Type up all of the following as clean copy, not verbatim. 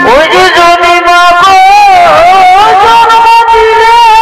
ওই যে যদি মা জন্ম দিলে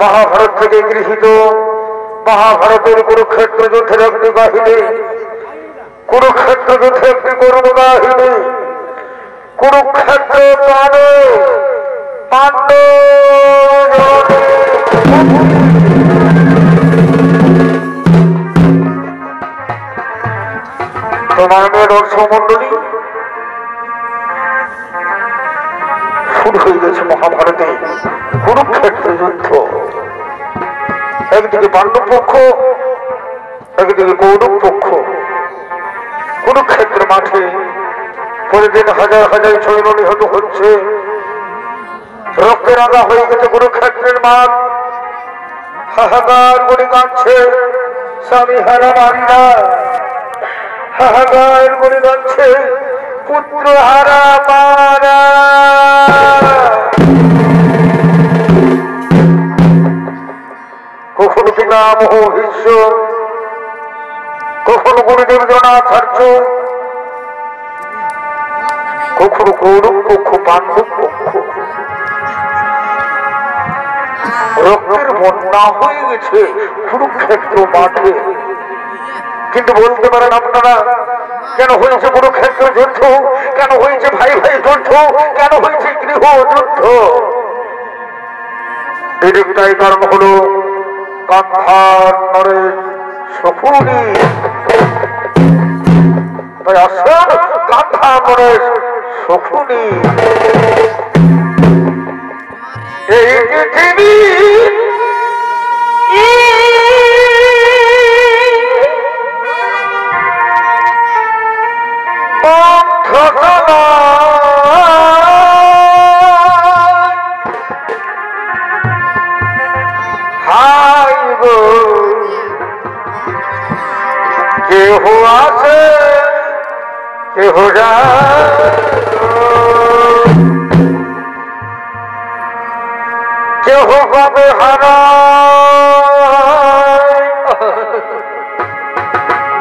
महाभारत থেকে গৃহীত महाभारतेर कुरुक्षेत्र युद्धের একটি কাহিনী कुरुक्षेत्र युद्धে একটি করুণ কাহিনী कुरुक्षेत्र প্রাণে পাণ্ডব তোমার মেয়ে দর্শক মন্ডলী শুরু হয়ে গেছে মহাভারতে कुरुक्षेत्र युद्ध একদিকে পাণ্ডব পক্ষ একদিকে কৌরব পক্ষ कुरुक्षेत्र মাঠে পরে প্রতিদিন হাজার হাজার সৈন্য নিহত হচ্ছে, রক্তে রাঙা হয়ে গেছে কুরুক্ষেত্রের মাঠ। হাহাকার করে কাঁদছে স্বামী হারা নারীরা, হাহাকার করে কাঁদছে পুত্র হারা মারা। কখনো পিতা মোহ ভীষ্ম, কখনো গুরুদেব দ্রোণাচার্য, কখনো কৌরব পক্ষ পাণ্ডব পক্ষ। রক্তের বন্যা হয়ে গেছে কুরুক্ষেত্র মাঠে। কিন্তু বলতে পারেন আপনারা, কেন হয়েছে কুরুক্ষেত্র যুদ্ধ? কেন হয়েছে ভাই ভাই যুদ্ধ? কেন হয়েছে গৃহ যুদ্ধ? এর একটাই কারণ হলো গান্ধার নরেশ শকুনি। তাই আসল গান্ধার নরেশ শকুনি এই পৃথিবী হাই গো কেহ আছে কেহ কেহ কবে হারা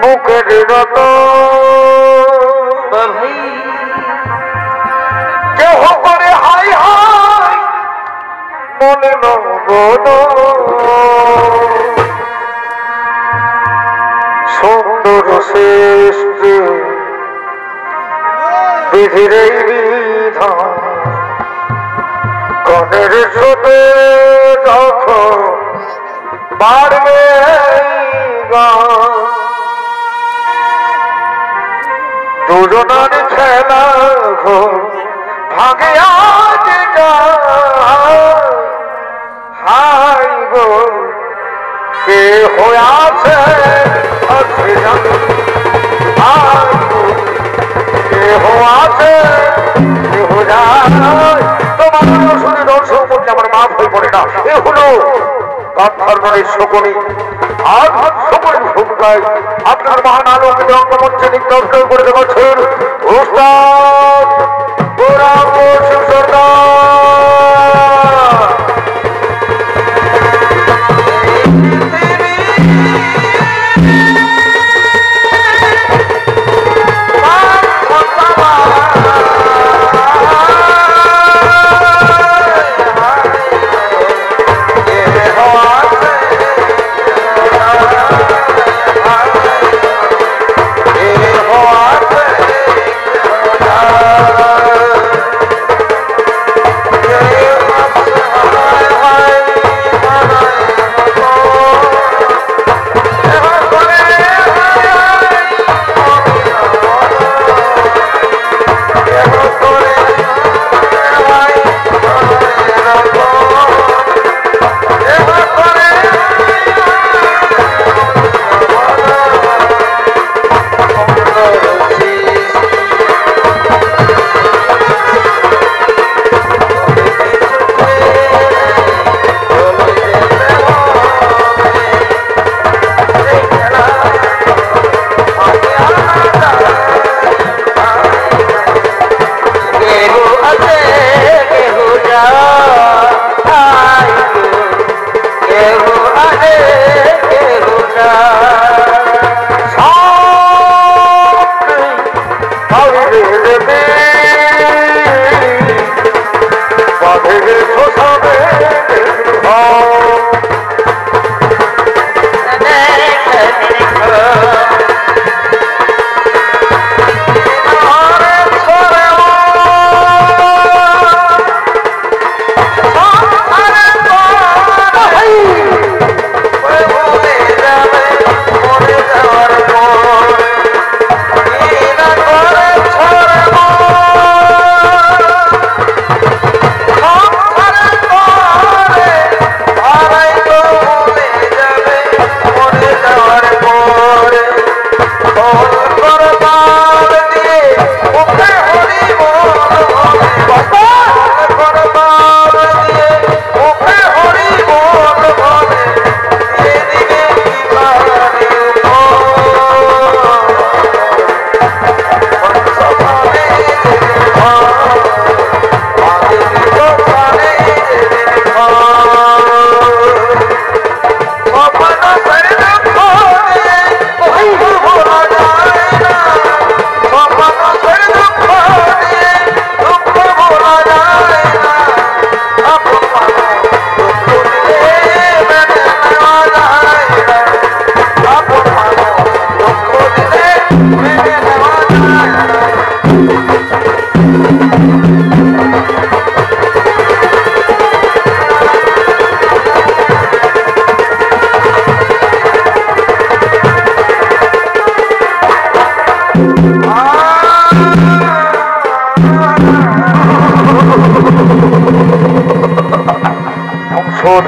মুখের রত, কেহ করে হাই হাই মনে নবন। সুন্দর শ্রেষ্ঠ বিধির এই বিধান, কনের সাথে যখন বাড়বে দুজনের খেলা ভাগে আজ হাই গো কে হয়েছে কে হয়েছে তোমার শুনে দর্শক মধ্যে আমার মাফ হয়ে পড়ে না। এ হলো গান্ধার নরেশ শকুনি। আর শকুনির ভূমিকায় আপনার মহান আলোকিত অঙ্গমঞ্চে নৃত্য করে দেখাচ্ছেন ওস্তাদ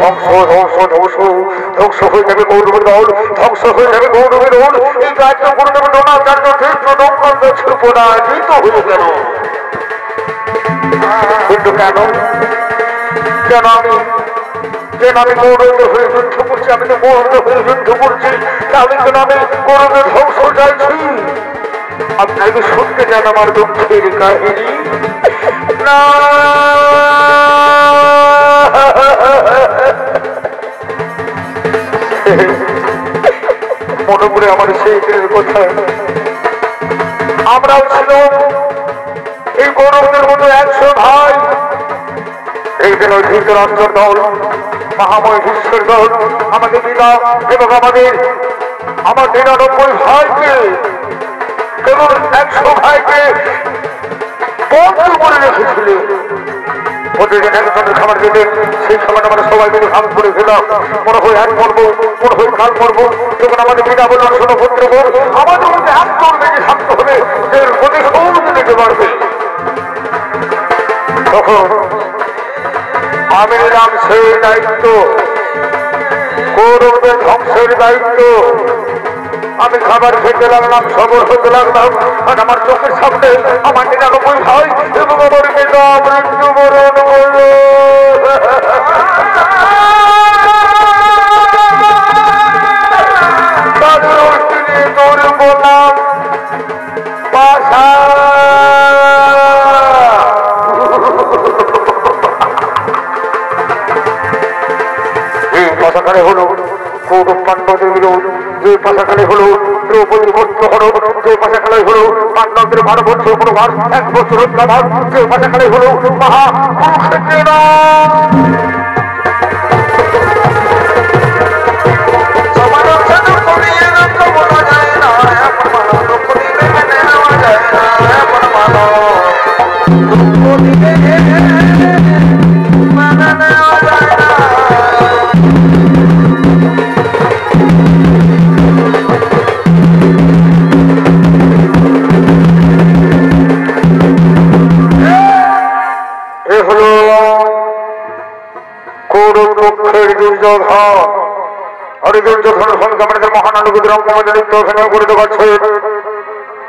ধ্বংস ধ্বংস ধ্বংস ধ্বংস হয়ে যাবে গৌরবের দল, ধ্বংস হয়ে যাবে গৌরবের দল। এই রাজ্য গুরুদেব দ্রোণাচার্য ক্ষেত্র দঙ্গল পরাজিত হয়ে গেল। কিন্তু কেন কেন আমি কেন আমি গৌরবের হয়ে যুদ্ধ করছি? আমি তো গৌরবের হয়ে যুদ্ধ করছি, তাহলে কেন আমি গৌরবের ধ্বংস চাইছি? আপনাকে শুনতে চান আমার দুঃখের কাহিনী? না, মনে করে আমার সেই দিনের কথা। আমরাও ছিল এই গৌরবের মতো 100 ভাই। একদিন ওই ধৃতরাষ্ট্রের দল, মহাময় বিশ্বের দল আমাদের পিতা এবং আমার 99 ভাইকে কেবল 100 ভাইকে বন্ধ করে রেখেছিল। প্রতিদিন একজনের খাবার দিতেন, সেই খাবার আমরা সবাই মিলে ভাগ করে খেলাম। মনে হয় এক পর্ব, মনে হয় কাল পর্ব। তখন আমাদের পিতা বললাম, শোনো পুত্র, আমাদের মধ্যে একজন বেশি থাকতে হবে, যে প্রতিশোধ নিতে পারবে। তখন আমি নিলাম সেই দায়িত্ব, গৌরবের ধ্বংসের দায়িত্ব। আমি খাবার খেতে লাগলাম, সবর হতে লাগলাম, আর আমার চোখের সামনে আমার 99 ভাই এবং আমার পিতা মৃত্যুবরণ করল। তাদের অস্থি নিয়ে দৌড়ে পড়লাম পাশা। এই পাশাখানে হলো কৌরব পাণ্ডবদের বিরোধ, যে পাশাখানে হলো দ্রৌপদীর বস্ত্রহরণ, যে পাশাখানে হলো পাণ্ডবদের 12 বছর প্রভার, 1 বছর প্রভার, যে পাশাখানে হলো মহা কুরুক্ষেত্রের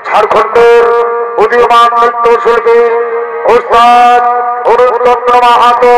ঝাড়খণ্ডের উদীয়মান নৃত্যশিল্পী ওস্তাদ অরুণচন্দ্র মাহাতো।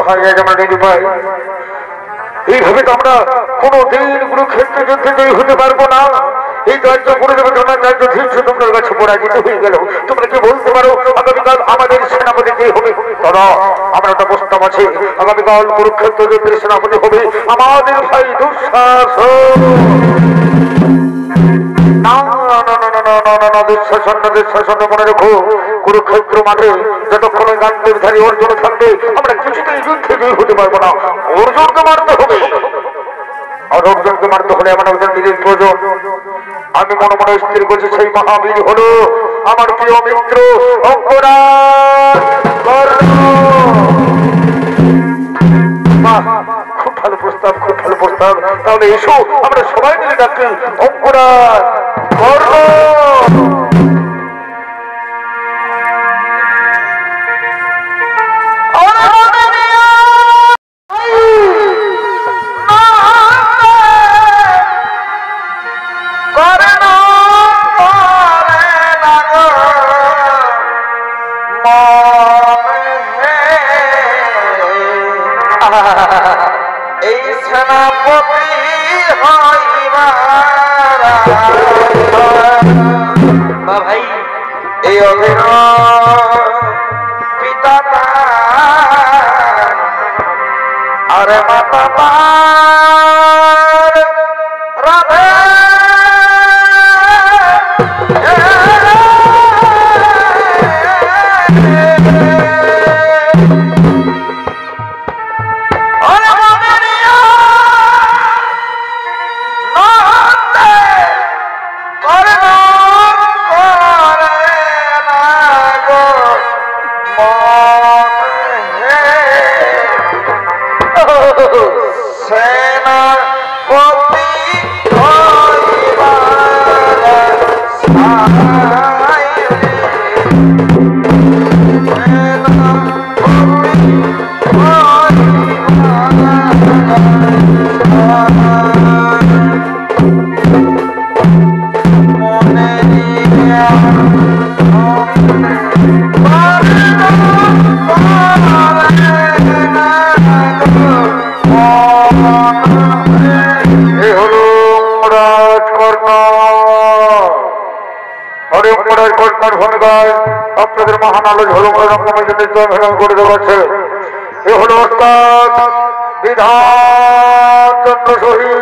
হয় আজ আমরা নিরুপায়। এইভাবে তো আমরা কোনোদিন কুরুক্ষেত্র যুদ্ধে জয়ী হতে পারবো না। এই দায়িত্ব গুরুদেব দ্রোণাচার্য ধীর্য তোমার কাছে পরাজিত হয়ে গেল। তোমরা কি বলতে পারো আগামীকাল আমাদের সেনাপতি কে হবে? তারা আমরা একটা প্রস্তাব আছে, আগামীকাল কুরুক্ষেত্র যুদ্ধের সেনাপতি হবে আমাদের ভাই দুঃশাসন। দুঃশাসন মনে রেখো, কুরুক্ষেত্র মাঠে যতক্ষণ গান্ডীবধারী অর্জুন থাকবে আমরা কিছুতেই যুদ্ধে জয়ী হতে পারবো না। অর্জুনকে মারতে হবে, আর অর্জুনকে মারতে হলে এমন একজন বীরের প্রয়োজন। আমি মনে মনে স্থির করছি সেই মহাবীর হলো আমার প্রিয় মিত্র অঙ্গরাজ কর্ণ। খুব ভালো প্রস্তাব, খুব ভালো প্রস্তাব। তাহলে এসো আমরা সবাই মিলে ডাকি অঙ্গরাজ কর্ণ। এই সেনাপতি ভাই এই অধীর পিতা আরে মাতা রাধে আপনাদের মহান আলোচ হল করে দেওয়াছে। এ হল ওস্তাদ বিধান চন্দ্র শহীদ।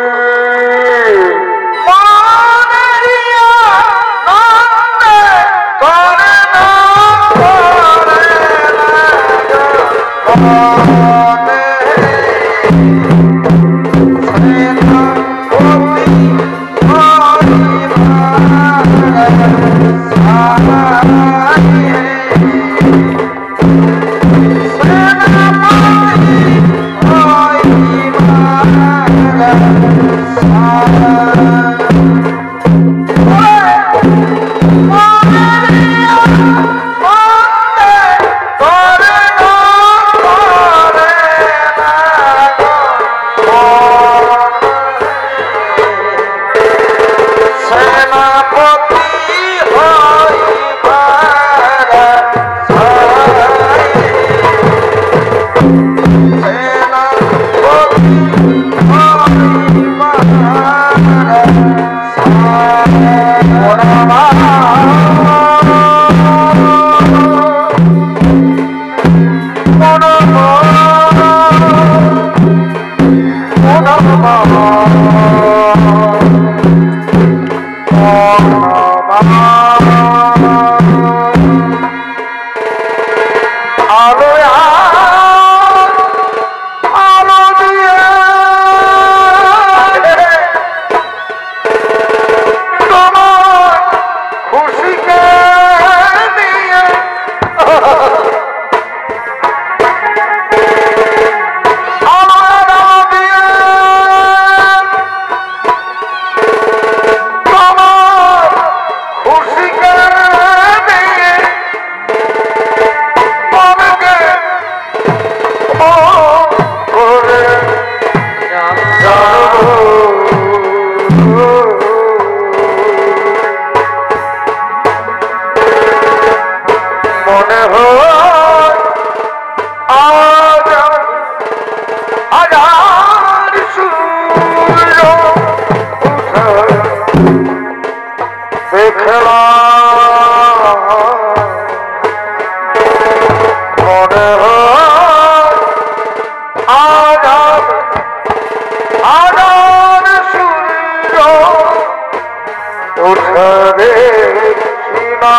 খুশি ওঠে কৃষ্ণা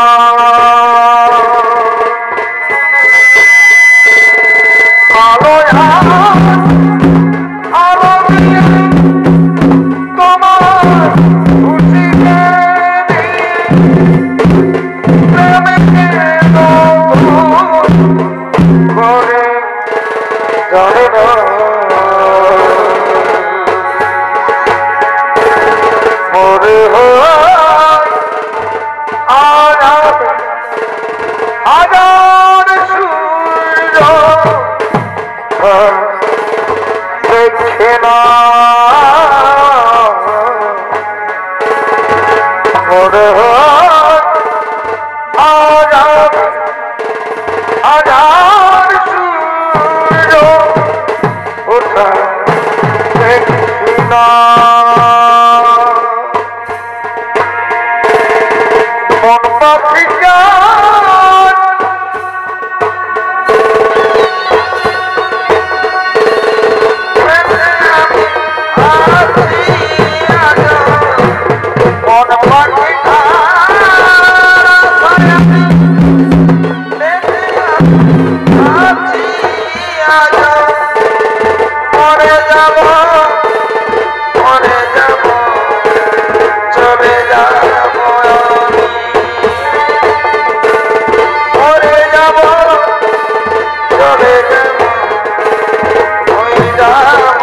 আলো আলো তোমার খুশিতে প্রেমকে করে জানে না মরে হয় হাজার সূর্য দেখে না মরে হয় হাজার সূর্য ওঠা দেখি না মন পাখি মন পাখি মরে যাব চলে যাব মরে যাব চলে যাব হয়ে যাব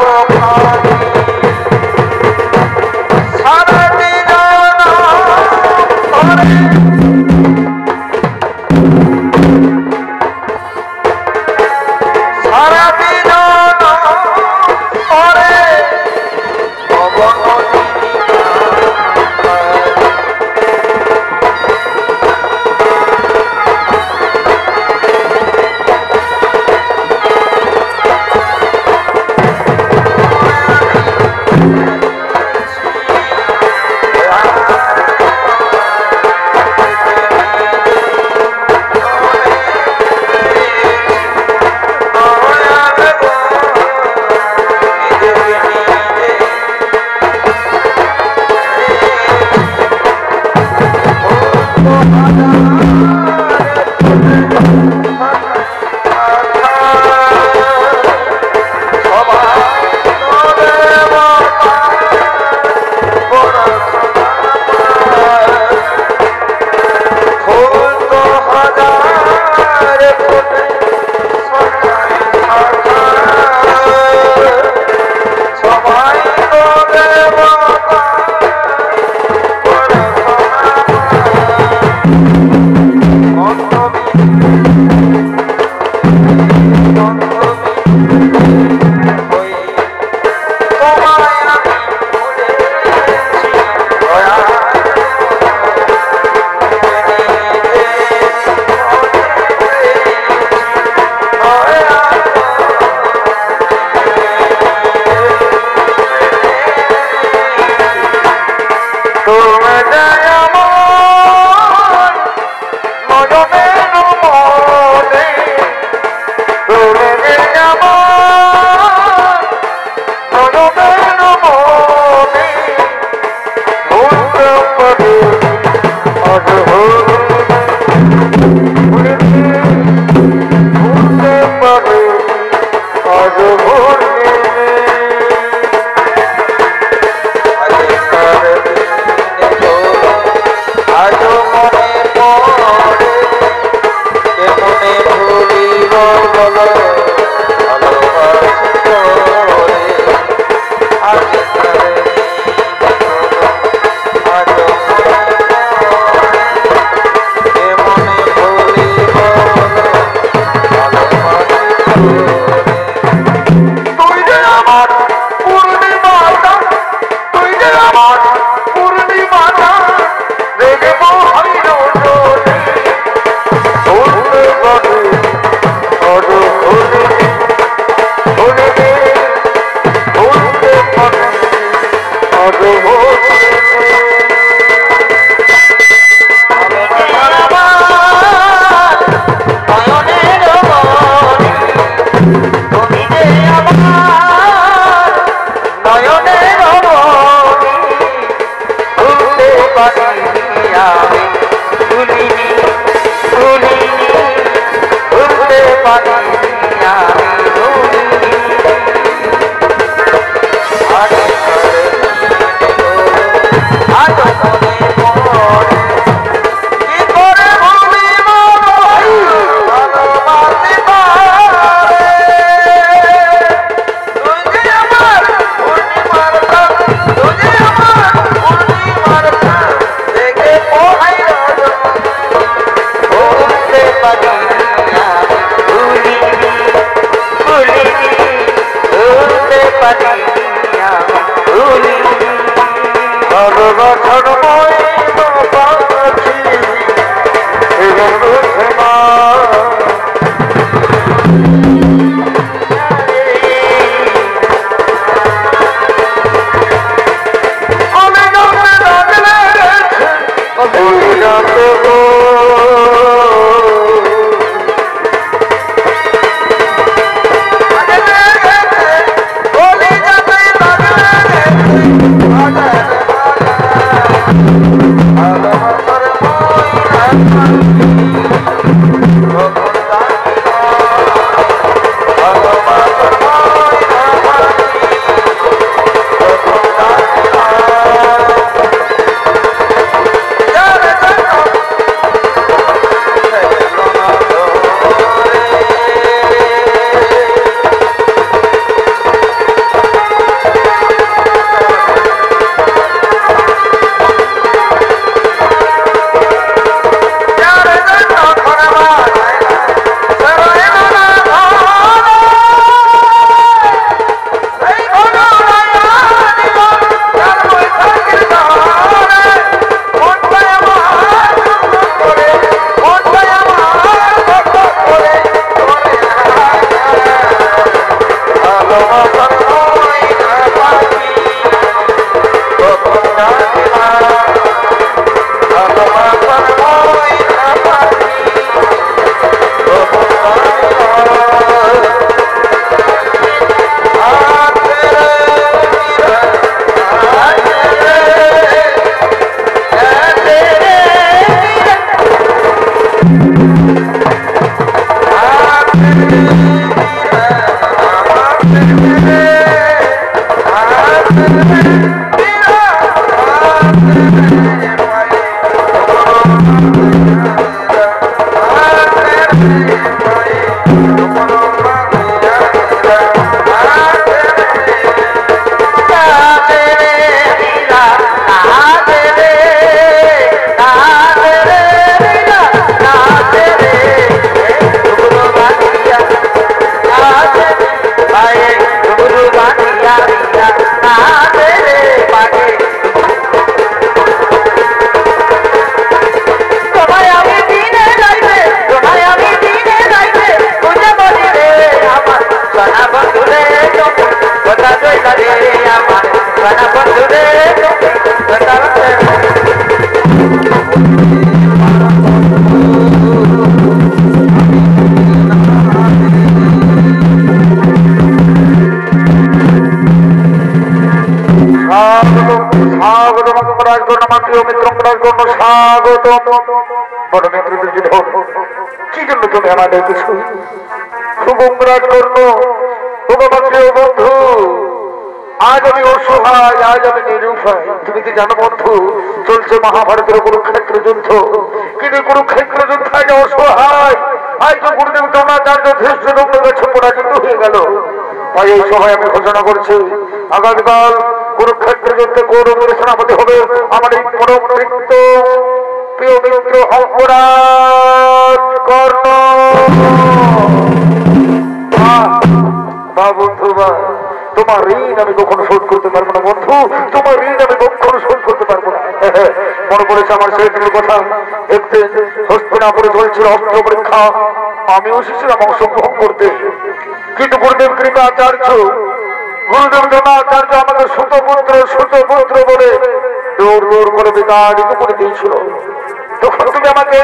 সারা দিন সারা দিন কি জন্য তুমি আমাদের কিছু খুব অপরাধ করবো বন্ধু? আজ আমি অসহায়, আজ আমি নিরুপায়। তুমি কি জানো বন্ধু, চলছে মহাভারতের কুরুক্ষেত্র যুদ্ধ, কিন্তু কুরুক্ষেত্র যুদ্ধ আজ অসহায়। আজ তো গুরুদেব দ্রোণাচার্য ধৃষ্টদ্যুম্নের কাছে পরাজিত হয়ে গেল। তাই এই সময় আমি ঘোষণা করছি, আগামীকাল কুরুক্ষেত্র যুদ্ধে কৌরবের সেনাপতি হবে আমার এই পরম প্রিয় মিত্র অঙ্গরাজ কর্ণ। বা বন্ধু বা, তোমার ঋণ আমি কখনো শোধ করতে পারবো না বন্ধু, তোমার ঋণ আমি কখনো শোধ করতে পারবো না। মনে পড়েছে আমার সেই কথা, একদিন হস্তিনাপুরে চলছিল অস্ত্র পরীক্ষা, আমি এসেছিলাম অংশগ্রহণ করতে, কিন্তু গুরুদেব কৃপাচার্য, গুরুদেব দ্রোণাচার্য আমাকে সুতপুত্র বলে দৌড় দৌড় করে বিতাড়িত করে দিয়েছিল। তখন তুমি আমাকে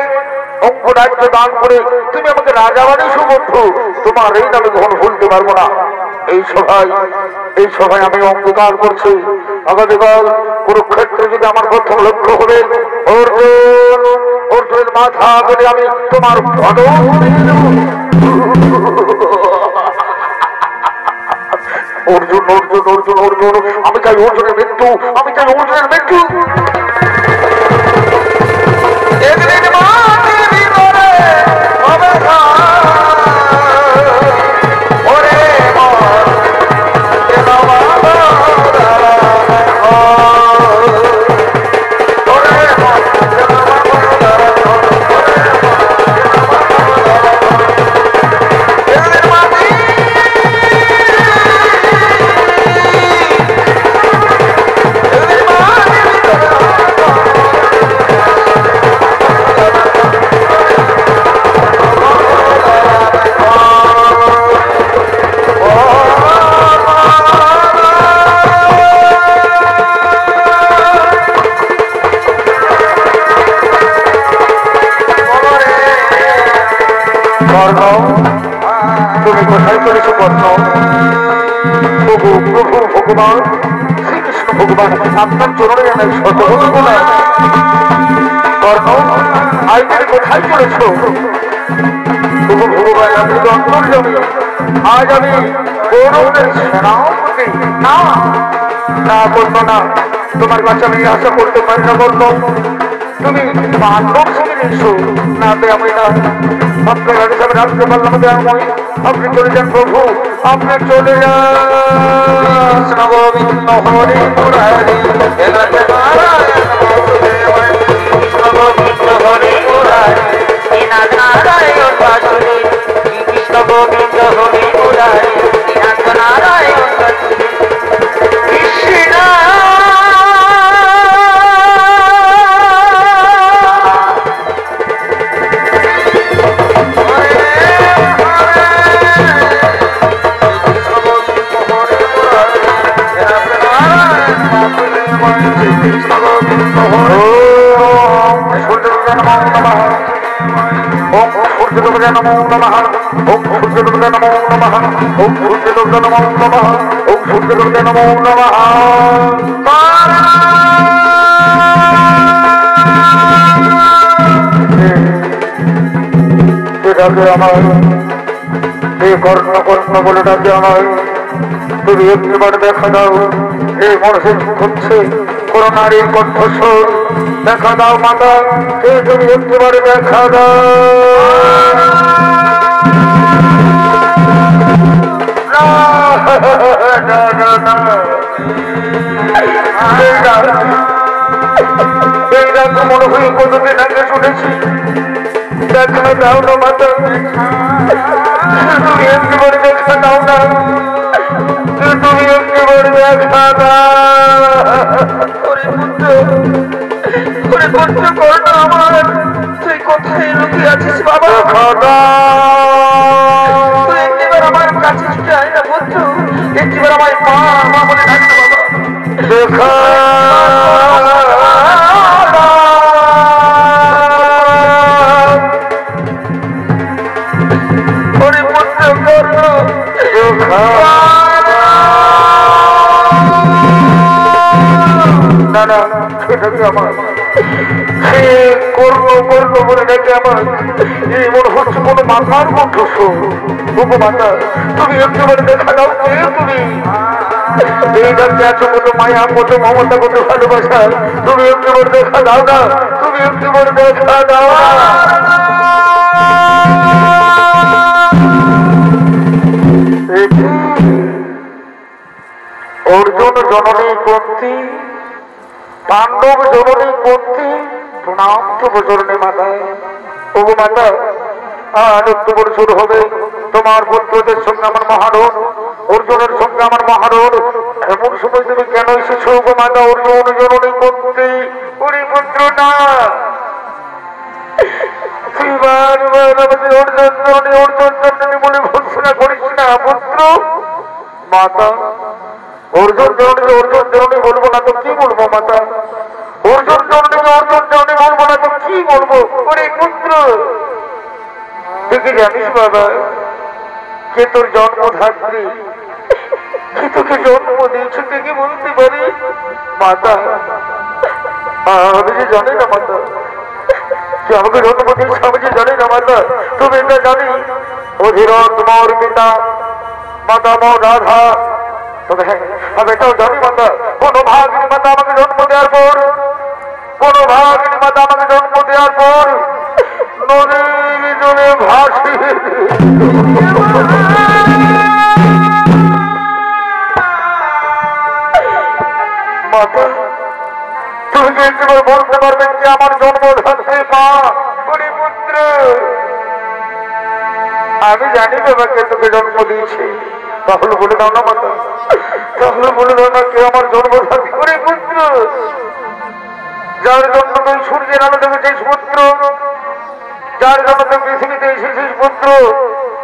অঙ্গরাজ্য দান করে তুমি আমাকে রাজা বানিয়েছো বন্ধু, তোমার ঋণ আমি কখনো ভুলতে পারবো না। এই সভায় আমি অঙ্গীকার করছি, আগামীকাল কুরুক্ষেত্রে যদি আমার প্রথম লক্ষ্য হবে অর্জুনের মাথা বলে আমি তোমার অর্জুন অর্জুন অর্জুন অর্জুন আমি চাই অর্জুনের মৃত্যু, আমি চাই অর্জুনের মৃত্যু। কর্ণ তুমি কোথায় চলেছো কর্ণ? প্রভু প্রভু ভগবান শ্রীকৃষ্ণ ভগবান আপনার চরণে জানাই শতবন্দনা। কর্ণ আজ তুমি কোথায় চলেছো? প্রভু ভগবান আপনি তো অন্তর্যামী। আজ আমি কৌরবদের সেনাপতি। না না বলবো না, তোমার কাছে আমি আশা করতে পারি না। বলবো তুমি পাণ্ডব সঙ্গে এসো। না আমি না, আপনার কাছে আমি রাখতে পারলাম দেয়াময়। আপনি চলে যান প্রভু, আপনি চলে যান। গোবিন্দ হরি মুরারি গোবিন্দ হরি মুরারি নারায়ণ বাসুদেব কৃষ্ণ গোবিন্দ হরি মুরারি নারায়ণ বাসুদেব কৃষ্ণ नमो नमः ओम सूर्यदेवताय नमो नमः ओम सूर्यदेवताय नमो नमः ओम सूर्यदेवताय नमो नमः। ডাকে আমার এই কর্ণ কর্ণ বলে ডাকে আমার, তুমি একবার দেখা দাও। এই মানুষের খুঁজছে কোন নারীর কণ্ঠস্বর, দেখা দাও মাতা, এই তুমি একবার দেখা দাও। মনে হয় কতদিন আগে শুনেছি, দেখা দাও না মাতা, তুমি একবার দেখা দাও না, তুমি একবার দেখা দাও। আমার তুই কোথায় লুকিয়ে আছিস বাবা? তুই একবার আমার কাছে ছুটে আয় না পুত্র, একবার আমার মা মা বলে ডাকতে বাবা। দেখা না না, সেটাকে আমার করবো করবো বলে ডেকে আমার এই মনে হচ্ছে কোনো মাথার কণ্ঠস্বর। তবু মাতা, তুমি একেবারে দেখা দাও, কে তুমি? এই ডাকতে আছো কত মায়া, কত মমতা, কত ভালোবাসা, তুমি একেবারে দেখা দাও না, তুমি একেবারে দেখা দাও। অর্জুন জননী কুন্তী, পাণ্ডব জননী কুন্তী, প্রণাম তব চরণে মাতা। ওগো মাতা, আর একটু বড় শুরু হবে তোমার পুত্রদের সঙ্গে আমার মহারণ, অর্জুনের সঙ্গে আমার মহারণ। এমন সময় তুমি কেন এসেছো ওগো মাতা? অর্জুন জননী কুন্তী, ওরে পুত্র না, তুই বারবার আমাদের অর্জুন জননী অর্জুন জননী বলে ভর্সনা করিস না পুত্র। মাতা, অর্জুন জননী অর্জুন জননী বলবো না তো কি বলবো মাতা? অর্জুন জননী অর্জুন জননী বলবো না তো কি বলবো? ওরে পুত্র, তুই কি জানিস বাবা, কে তোর জন্মধাত্রী, কে তোকে জন্ম দিয়েছে, তুই কি বলতে পারি? মাতা, আমি যে জানি না মাতা, তুই আমাকে জন্ম দিয়েছিস, আমি যে জানি না মাতা। তুমি এটা জানি অধীরথ মোর পিতা, মাতা মোর রাধা। তবে হ্যাঁ, আমি এটাও জানি মাতা, কোন ভাগিনী মাতা আমাকে জন্ম দেওয়ার পর, কোন ভাগিনী মাতা আমাকে জন্ম দেওয়ার পর নদীর জলে ভাসি। মাতা, তুমি কি একবার বলতে পারবেন যে আমার জন্মধাত্রী মা? ওরে পুত্র, আমি জানি বাবাকে তোকে জন্ম দিয়েছি, তাহলে বলে দাও না মাতা, তাহলে বলে দাও না কে আমার জন্মধাত্রী? ওরে পুত্র, যার জন্য তুই সূর্যের আলো দেখেছিস পুত্র, যার জন্য তুই পৃথিবীতে এসেছিস পুত্র,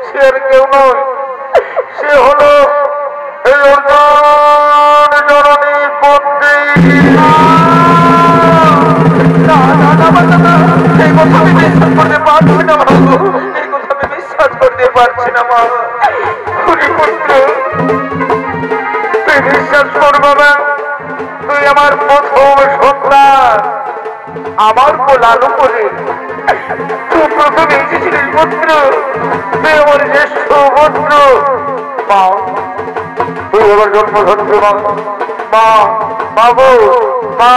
সে আর কেউ নয়, সে হলো এই অর্জুন জননী কুন্তী। এই কথা আমি বিশ্বাস করতে পারছি না বাবু, এই কথা আমি বিশ্বাস করতে পারছি না মা। পুত্র তুই বিশ্বাস কর বাবা, তুই আমার প্রথম সন্তান, আমার কোলালো করে তুই প্রথমে এসেছিলিস পুত্র। তুই আমার জ্যেষ্ঠ পুত্র মা। তুই আমার জন্মধন্য মা। মা বাবু মা।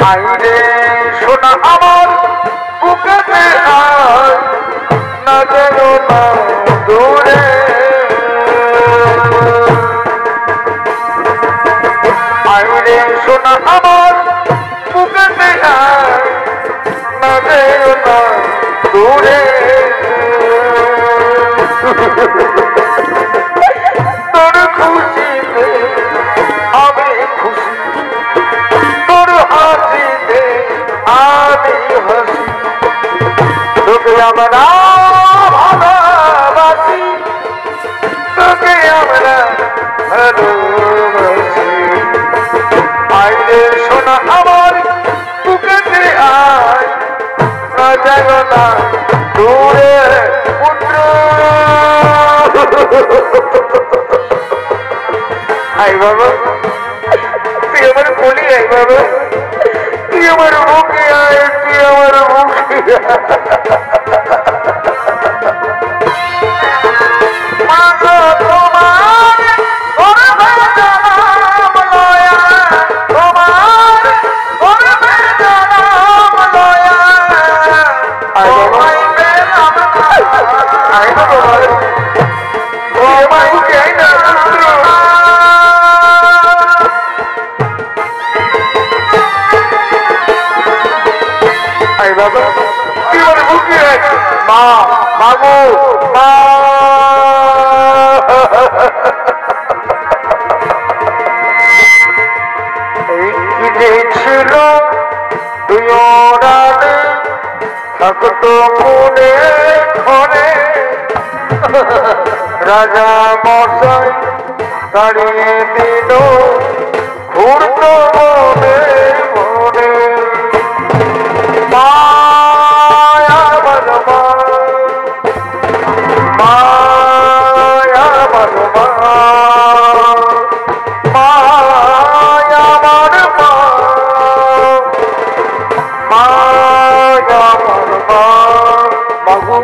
আইরে শোনা আমার বুকেতে আয় না যেন না দূরে। আইরে শোনা আমার বুকেতে আয় না যেন না দূরে। তোর খুশিতে আমি খুশি, তোর হাসিতে আমি হাসি। তোকে আমরা ভালোবাসি, তোকে আমরা ভালোবাসি। আইরে শোনা আমার বুকেতে আয় না যেন না দূরে পুত্র। আই বাবা তুই আমার বলি, আই বাবা তুই আমার বুকে আয়, তুই আমার বুকে মা বাবু মা। ছিল তুই ওরালে থাকতো মনে ঘরে, রাজা মশাই দাঁড়িয়ে দিল ঘুরত মনে মনে। মায়া বলমা মায়া বলমা মায়া বলমা মায়া বলমা। বাবু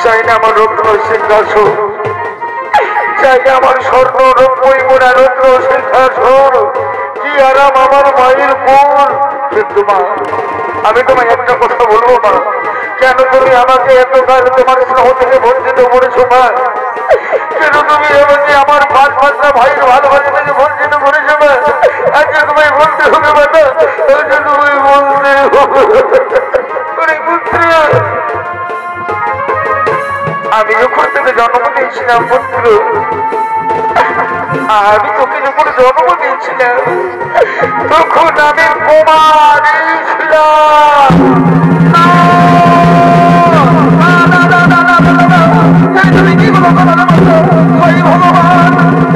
চাই না আমার রত্ন সিংহাসন, চাই আমার স্বর্ণ রূপই মোড়া রত্ন সিংহাসন, কি আরাম আমার মায়ের কোল। কিন্তু মা আমি তোমায় একটা কথা বলবো মা, কেন তুমি আমাকে এতকাল তোমার স্নেহ থেকে বঞ্চিত করেছো মা? কেন তুমি আমাকে আমার ভালোবাসা ভাইয়ের ভালোবাসা থেকে বঞ্চিত করেছো মা? আজকে তোমায় বলতে হবে মাতা, আজকে তোমায় বলতে হবে পুত্র। আমি যখন থেকে জন্ম দিয়েছিলাম পুত্র, আমি তোকে যখন জন্ম দিয়েছিলাম তখন আমি কুমারী ছিলাম। তুমি কি বলো ভগবান?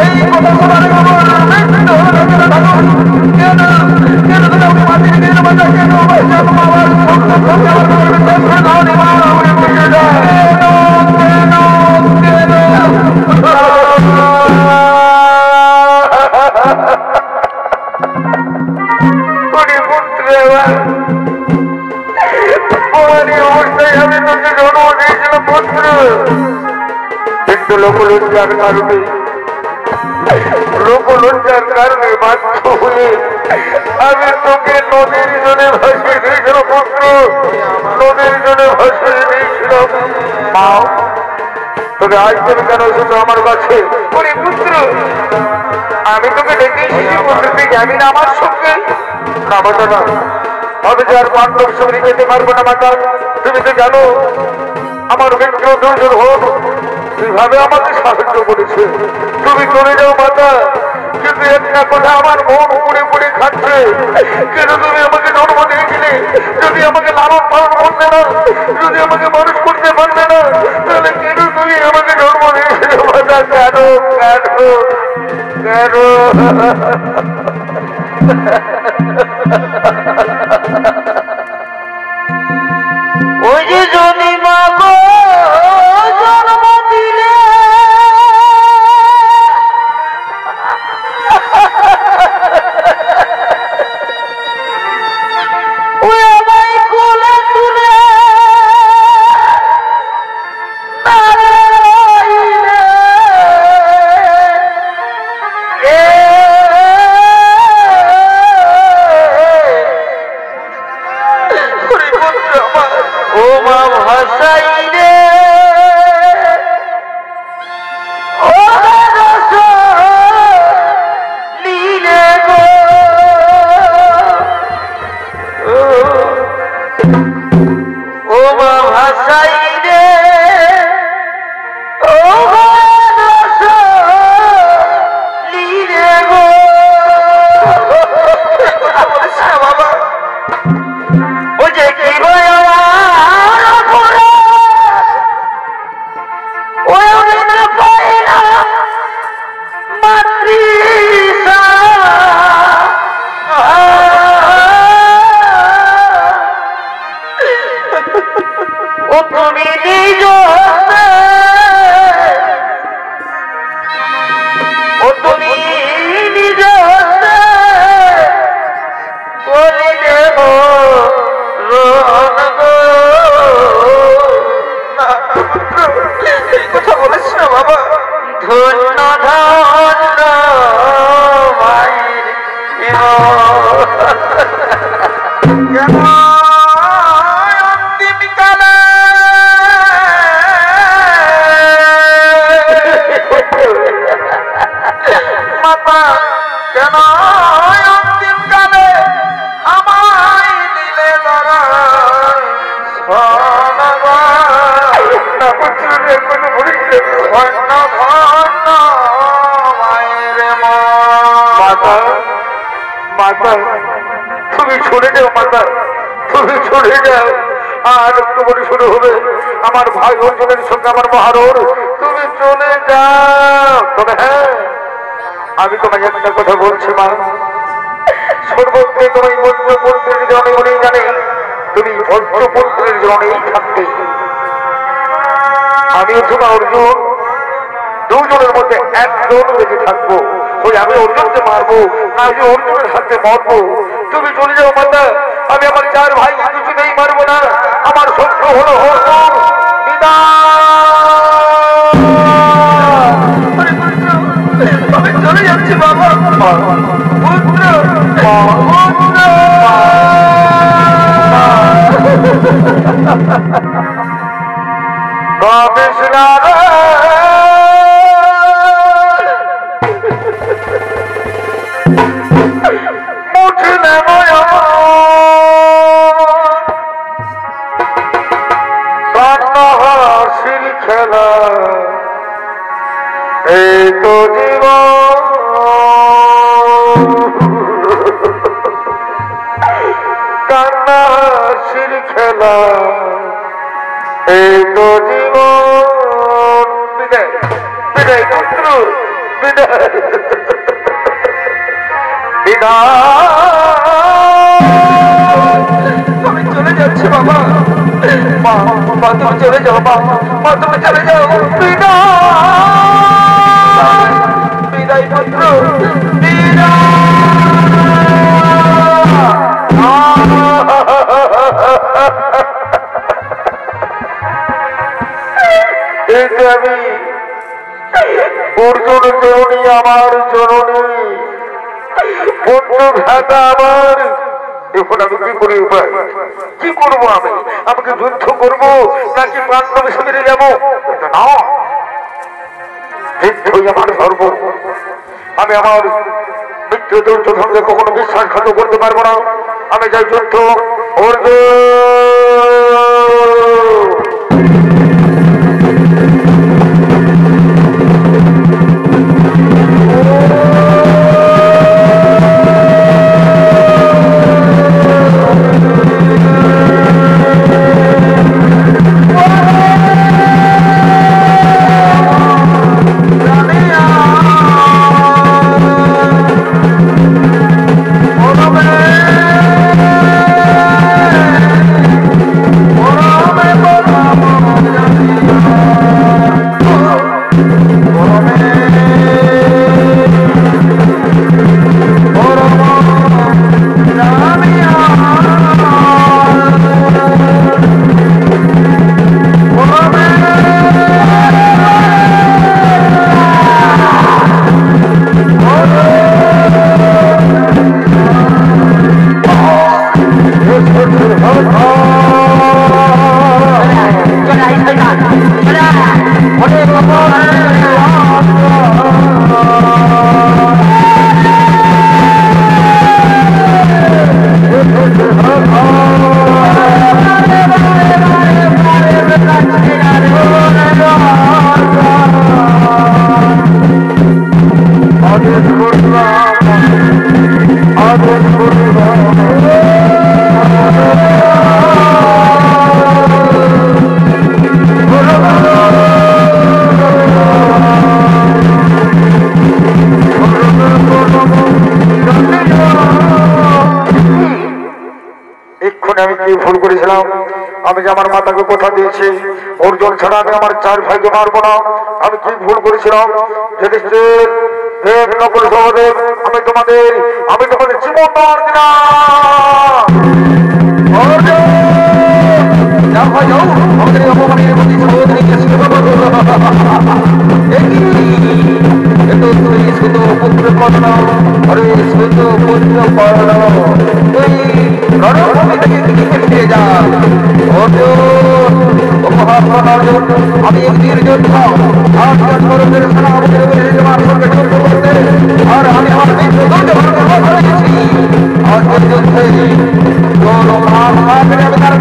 এই কথা শোনার কেন কেন তুমি আমাকে মাটির কেন বাঁচা কেন কিন্তু লোকলজ্জার কারণে বাধ্য হয়ে আমি তোকে নদীর জলে ভাসিয়ে দিয়েছিল পুত্র, নদীর জলে ভাসিয়ে দিয়েছিলাম। মা তবে আজ তুমি কেন এসেছো আমার কাছে? পুত্র আমি তোকে ডেকে এসেছি বলতে যাবি না আমার সঙ্গে? না মাতা না, আমি যে আর পাণ্ডব সঙ্গে যেতে পারবো না মাতা। তুমি তো জানো আমার মিত্র দুর্যোধন হোক কিভাবে আমাকে সাহায্য করেছে। তুমি চলে যাও মাতা, কিন্তু একটা কথা আমার মন পুড়ে পুড়ে খাচ্ছে। কেন তুমি আমাকে জন্ম দিয়েছিলে? যদি আমাকে লালন পালন করতে না, যদি আমাকে মানুষ করতে পারবে না, তাহলে কেন তুমি আমাকে জন্ম দিয়েছিলে মাতা? কেন কেন কেন? ওই যে যদি মা গো জন্ম দিলে ওই আমায় কোলে তুলে ও মা ভাষাই রে ও রস নীলে গো ও মা ভাষাই রে ও রস নীলে গো। বাবা ও যে কি কথা বলিস না বাবা। ধন্য ধন্য মায়ের কেন অন্তিম কালে মাতা কেন অন্তিম কালে আমায় দিলে ধরা মাতা মাতা তুমি চলে যাও মাতা, তুমি চলে যাও। আর একটু বলে শুরু হবে আমার ভাই অর্জুনের সঙ্গে আমার মহারোর। তুমি চলে যাও। তবে হ্যাঁ আমি তোমায় একটা কথা বলছি মা, সর্বত্রে তোমার বজ্রপুত্রের জনে উনি জানে তুমি বজ্রপুত্রের জনেই থাকতে। আমি তোমার অর্জুন দুজনের মধ্যে একজন বেঁচে থাকবো। ওই আমি অর্জুনকে মারবো না আমি অর্জুনের হাতে মরবো। তুমি চলে যাও মাতা, আমি আমার চার ভাই কিছুতেই মারবো না। আমার শত্রু হলো অর্জুন। আমি চলে যাচ্ছি বাবা। পুত্র উঠলে হাসির খেলা এই তো জীবন করলাম এই তো জীবন বিদায় বিদায় পুত্র বিদায় তুমি চলে যাচ্ছি বাবা মা মা তুমি চলে যাও মা তুমি চলে যাও বিদায় বিদায় পুত্র আমি অর্জুন জননী আমার জননী বন্ধু ভ্রাতা আমার এখন আমি কি করি উপায় কি করবো আমি আমাকে যুদ্ধ করবো নাকি পাণ্ডব শিবিরে যাবো না যুদ্ধই আমার ধর্ম আমি আমার মিত্রদের সঙ্গে কখনো বিশ্বাসঘাত করতে পারবো না আমি যাই যুদ্ধ ভুল করেছিলাম আমি যে আমার মাতাকে কথা দিয়েছি অর্জুন ছাড়া আমি আমার 4 ভাইকে মারবো না আমি কি ভুল করেছিলাম যুধিষ্ঠির দেব নকুল সহদেব আমি তোমাদের জীবন দেওয়ার দিলাম আমাদের অপমানের প্রতি সহোদরীকে তুই শুধু পুত্র কর্ণ আরে শুধু পুত্র কর্ণ তুই রণভূমি থেকে ফিরে যা আমি একদিন যোদ্ধ 8 বছরের সেনা আমাদের আমার সঙ্গে যুদ্ধ করতে আর আমি আমার করেছি আজকের যুদ্ধে কোনো প্রাণ থাকবে আমি তার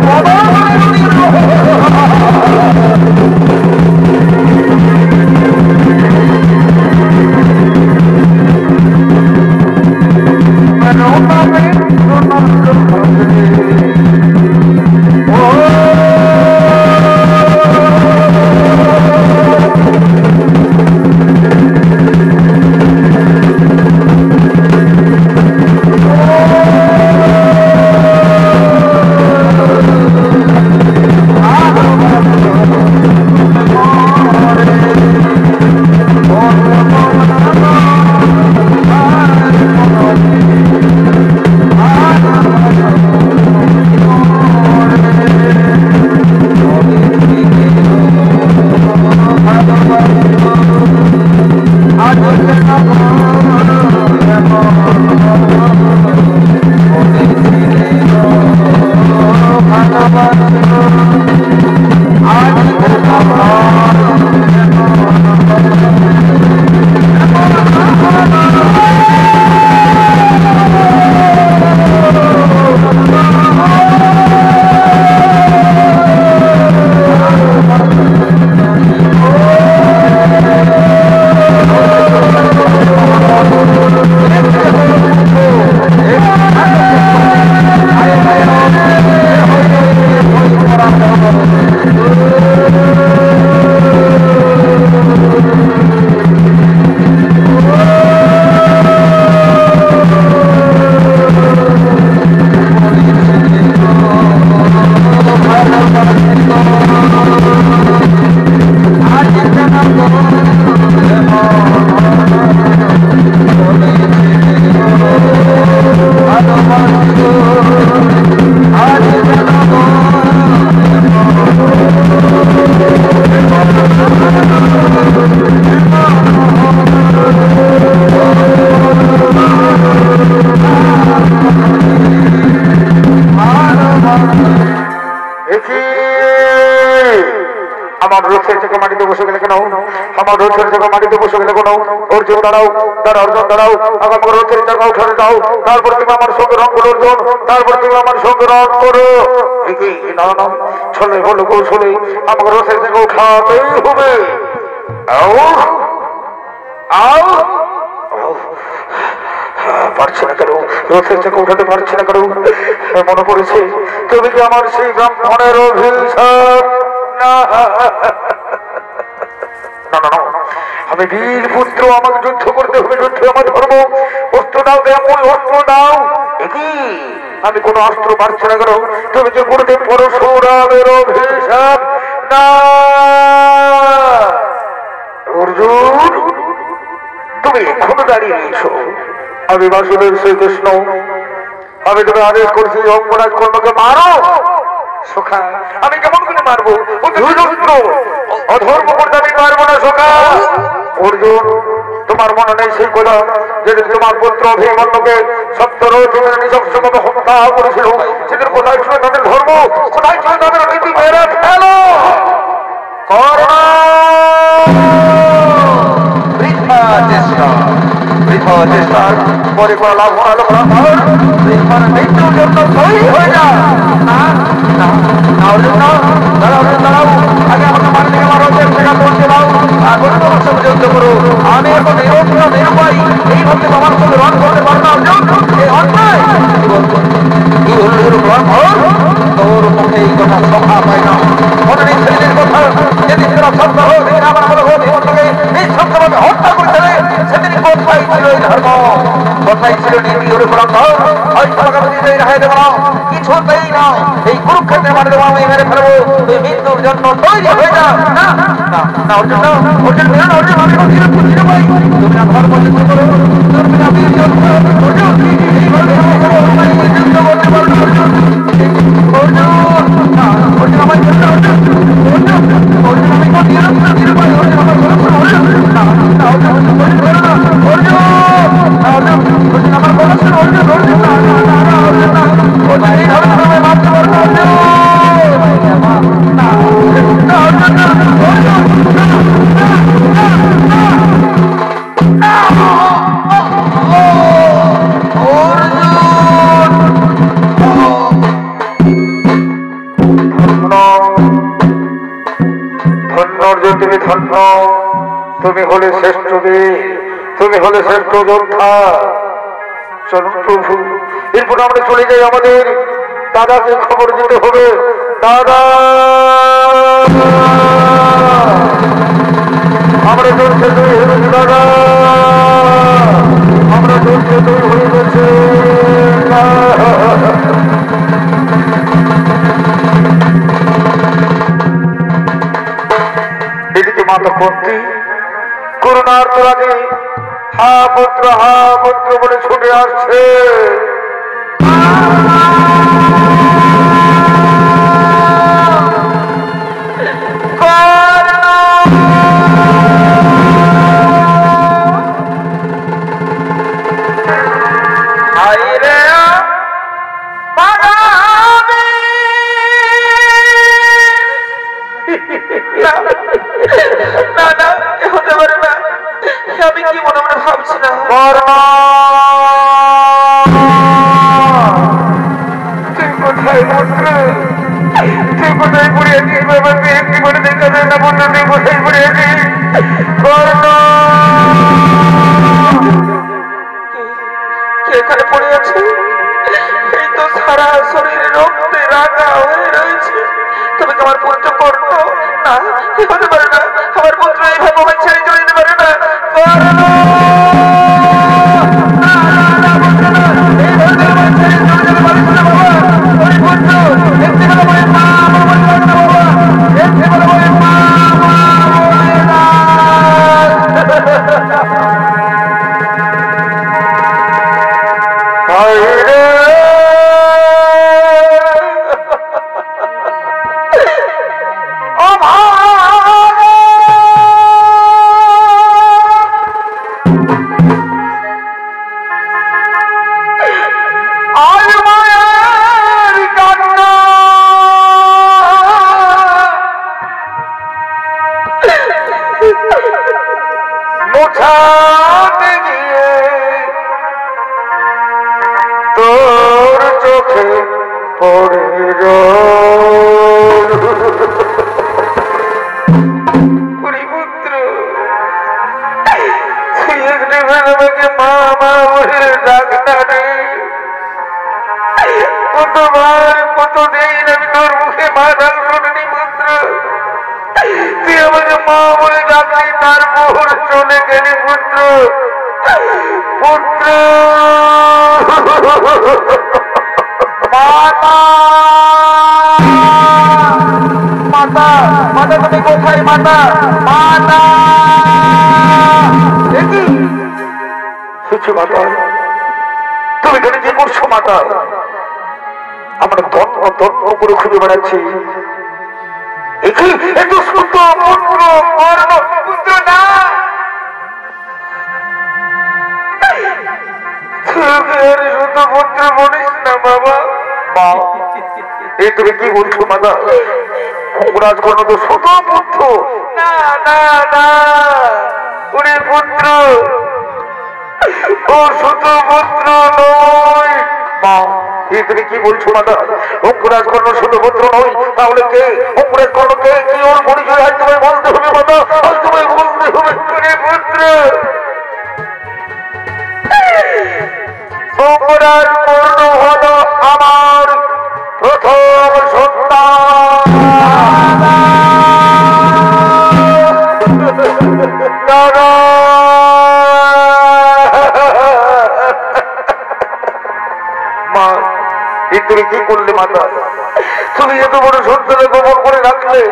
মাটিতে বসে গেলে কোনো অর্জুন দাঁড়াও, দাঁড়া অর্জুন দাঁড়াও, আগাম রথের চাকা উঠানে দাও, তারপর তুমি আমার সঙ্গে রং করো অর্জুন, তারপর তুমি আমার সঙ্গে রং করো। না না, ছলে বলো কৌশলে আমাকে রথের চাকা উঠাতেই হবে। পারছে না কেন, রথের চাকা উঠাতে পারছে না কেন? মনে পড়েছে তুমি কি আমার সেই ব্রাহ্মণের অভিশাপ? না না না, আমি বীর পুত্র, আমাকে যুদ্ধ করতে হবে, যুদ্ধ আমার ধর্ম। অস্ত্র দাও, তেমন অস্ত্র দাও। একই আমি কোনো অস্ত্র পারছি না কেন? তুমি কি করতে পরশুরামের অভিশাপ? না অর্জুন, তুমি এখনো দাঁড়িয়ে রয়েছ। আমি বাসুদেব শ্রীকৃষ্ণ, আমি তুমি আদেশ করছি অঙ্গরাজ কর্মকে মারো। সখা, আমি কেমন করে মারবো? অধর্ম করতে আমি পারবো না সখা। অর্জুন, তোমার মনে নেই সেই কথা যেদিন তোমার পুত্র অভিমন্যুকে 70 দিনের নৃশংসভাবে হত্যা করেছিল? সেদিন কোথায় ছিল তাদের ধর্ম, কোথায় ছিল তাদের নীতি? মেরে ফেলো। চেষ্টার পরে কোনো লাভ হলো মৃত্যুর জন্য তৈরি হয়ে যা। দাঁড়াও, আগে আমাকে মার থেকে আমার রথের টাকা পৌঁছে দাও, তারপরে তোমার সঙ্গে যুদ্ধ করো। আমি এখন নিরুপায় এইভাবে তোমার সঙ্গে রণ করতে পারো না অর্জুন, এই অন্যায়। কি হল তোর মুখে এই কথা শোভা পায় না? মনে নেই ছেলেদের কথা যেদিন তারা শব্দ হোক আমার মনে হোক নিঃশব্দভাবে হত্যা করতে সেদিন কোথায় ছিল এই ধর্ম, কোথায় ছিল নীতি? কিছুতেই না, এই কুরুক্ষেত্রে মারে দেবো, আমি মেরে ফেলবো, তুই মৃত্যুর জন্য তৈরি হয়ে যা। অর্জুন অর্জুন ভাই, তুমি না ধর্ম যুদ্ধ করো, তুমি না বীর যুদ্ধ অর্জুন, যুদ্ধ করতে পারো অর্জুন। অর্জুন আমার জন্য অর্জুন, অর্জুন আমি কোন নিরুপায় অর্জুন আমার তুমি হলে শ্রেষ্ঠ বীর, তুমি হলে শ্রেষ্ঠ যোদ্ধা। চলুন প্রভু, এরপর আমরা চলে যাই, আমাদের দাদাকে খবর দিতে হবে। দাদা, আমরা চলছে দুই হয়ে গেছি, দাদা আমরা চলছে দুই হয়ে গেছে। এদিকে মাতা কুন্তী করুণার তোরাকে হা পুত্র বলে ছুটে আসছে। আমি কি মনে মনে ভাবছি না, তুই কোথায় পুত্র? তুই কোথায় পড়িয়েছিস বাবা? তুই একটি করে দেখা যায় না পুত্র, তুই কোথায় পড়িয়েছিস? কে এখানে পড়ে আছে? এই তো সারা শরীর রক্তে রাঙা হয়ে রয়েছে। তবে কি আমার পুত্র কর্ণ? না, এ হতে পারে না, আমার পুত্র এইভাবে ছেড়ে চলে যেতে পারে না। ঘাটে গিয়ে তোর চোখে পড়ে পুত্র আমাকে মা মা বলে ডাকটা নেই কতবার কতদিন আমি তোর মুখে মা ডাক শুনিনি পুত্র তুই আমাকে মা বলে ডাকলি তারপর চলে গেলি পুত্র পুত্র মাতা মাতা মাতা তুমি কোথায় মাতা মাতা দেখি মাতা তুমি এখানে কি করছো মাতা আমরা ধর্ম ধর্ম করে খুঁজে বেড়াচ্ছি পুত্র বলিস না বাবা তুমি কি বলছো মাতা রাজকর্ণ তো শুধু পুত্র না না না উনি পুত্র ও শুধু পুত্র নয় মা তুমি কি বলছো মাতা অঙ্কুরাজ কর্ণ শুধু পুত্র নয় তাহলে কে অঙ্কুরাজ কর্ণ কে কি ওর পরিচয় আজ তোমায় বলতে হবে মাতা আজ তোমায় বলতে হবে পুত্র অঙ্কুরাজ কর্ণ হলো আমার প্রথম সন্তান তুমি কি করলে মাতা তুমি এত বড় সন্তানে গোপন করে রাখলে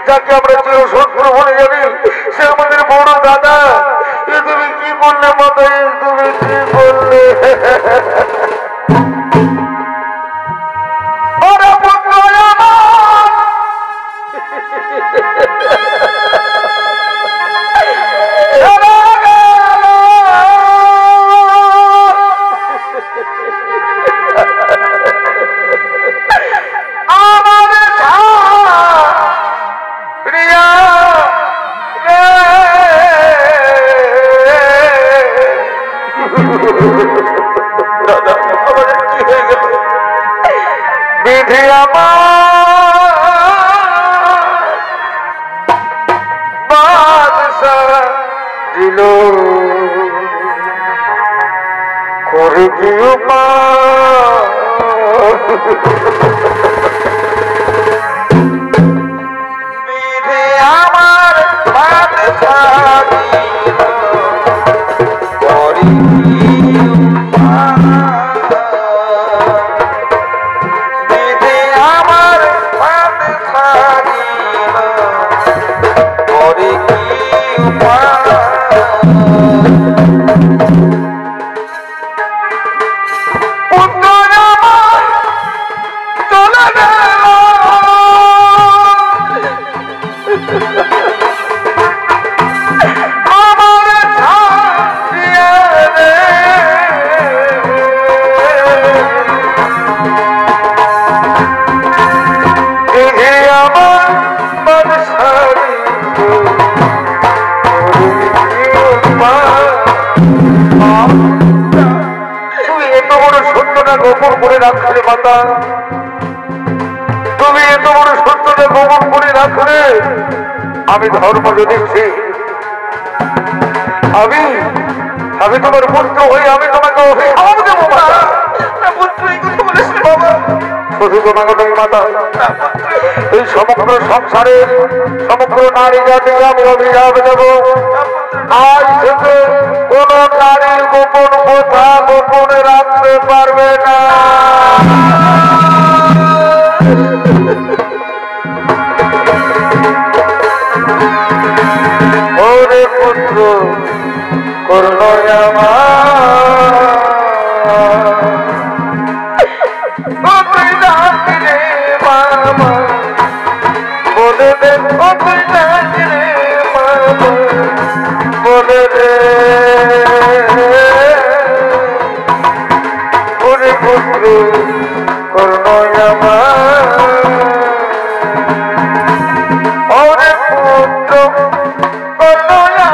যাকে আমরা চির শত্রু বলে জানি সে আমাদের বড় দাদা এ তুমি কি করলে মাতা তুমি কি করলে বিধি আমার বাদশাহ দিল করে দিও মা বিধি আমার বাদশাহ দিল করে দিও মা গোপন করে রাখলে মাতা তুমি এত বড় সত্যটা গোপন করে রাখলে আমি ধর্ম দিচ্ছি আমি আমি তোমার পুত্র হয়ে আমি তোমাকে অভিশাপ দেবো শুধু তোমাকে নয় মাতা এই সমগ্র সংসারের সমগ্র নারী জাতিকে আমি অভিশাপ দেবো আজ থেকে কোন নারীর গোপন কথা গোপনে রাখতে পারবে না ওরে পুত্র করুণায় বলে দে বলে রে ওরে পুত্র করুণায় ওরে পুত্র করুণায়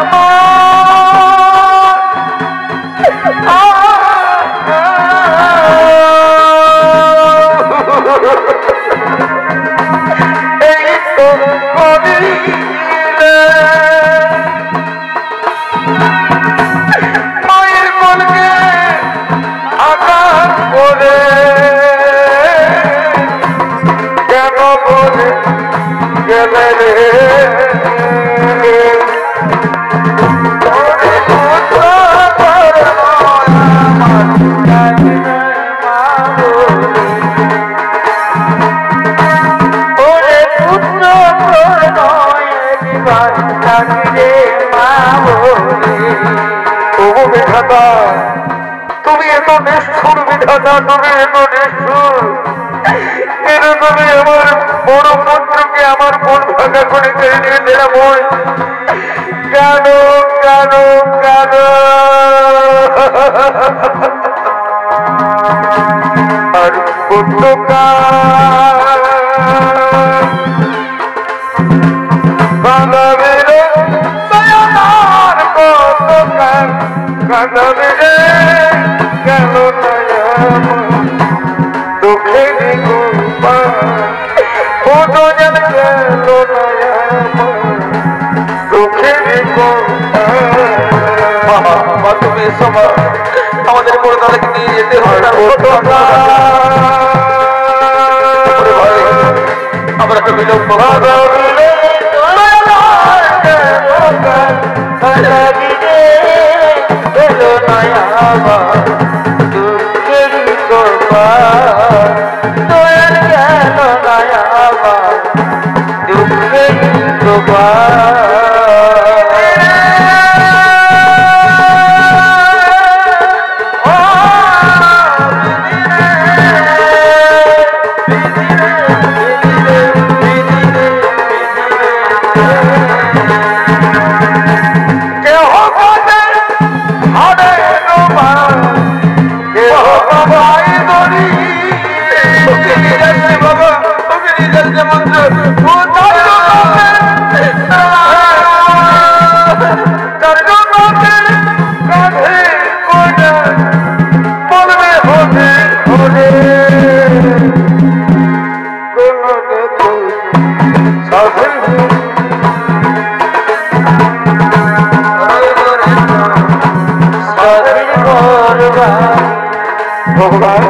এত নিষ্ঠুর বিধাতা, তুমি এত নিষ্ঠুর, কেন তুমি আমার বড় পুত্রকে আমার মন ভাঙা করে কেড়ে নিয়ে দিলে বই? কেন কেন কেন? আর পুত্রকা কাঁদাবে রে দয়ালার কতকাল, কাঁদাবে রে কেন দুঃখের ফটো যেন গেল দুঃখের তুমি সময় আমাদের বড় দাদাকে নিয়ে যেতে হবে। আমরা বিলম্ব ভগবান,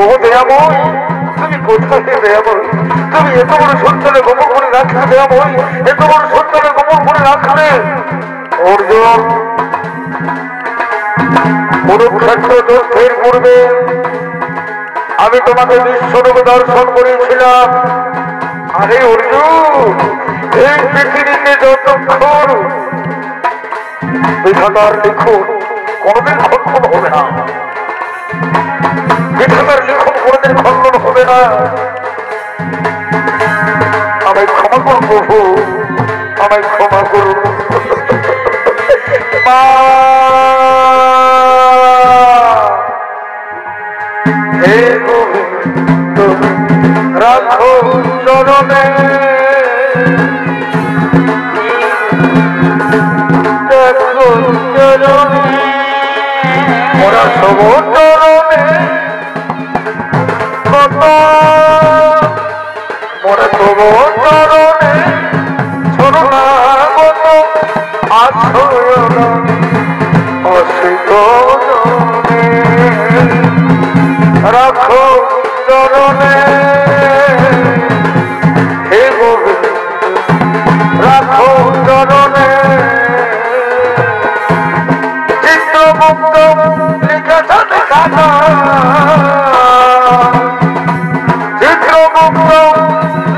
ও দয়াময়, তুমি কোথায় দয়াময়? তুমি এত বড় সন্তানের গোপন করে রাখলে দয়াময়, এত বড় সন্তানের গোপন করে রাখলে। অর্জুন, কুরুক্ষেত্র যুদ্ধের পূর্বে আমি তোমাকে বিশ্বরূপ দর্শন করেছিলাম। আরে অর্জুন, এই পৃথিবীতে যতক্ষণ বিধাতার লিখন কোনদিন খণ্ডন হবে না, বিধাতার লিখন কোনদিন খণ্ডন হবে না। আমায় ক্ষমা করুন প্রভু, আমায় ক্ষমা করুন। হে গোবিন্দ রাখো চরণে, রাখো চরণে, ওরা সব চরণে কত, ওরা সব চরণে শরণাগত আশ্রয় অসিত রাখো চরণে। হে গোবিন্দ রাখো চরণে, চিত্রমুক্ত লিখেছেন খাতা, চিত্রমুক্ত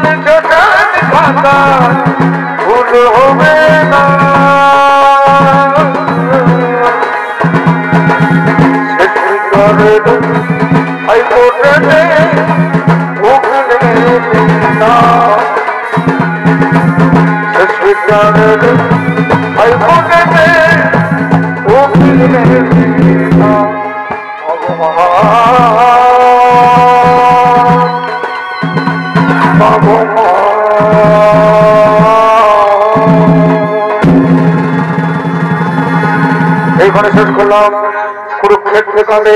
লিখেছেন খাতা, ভুল হবে না। হাইকোর্টে উকিল না, হাইকোর্টে উকিল না। এইখানে শেষ করলাম কুরুক্ষেত্র কালে।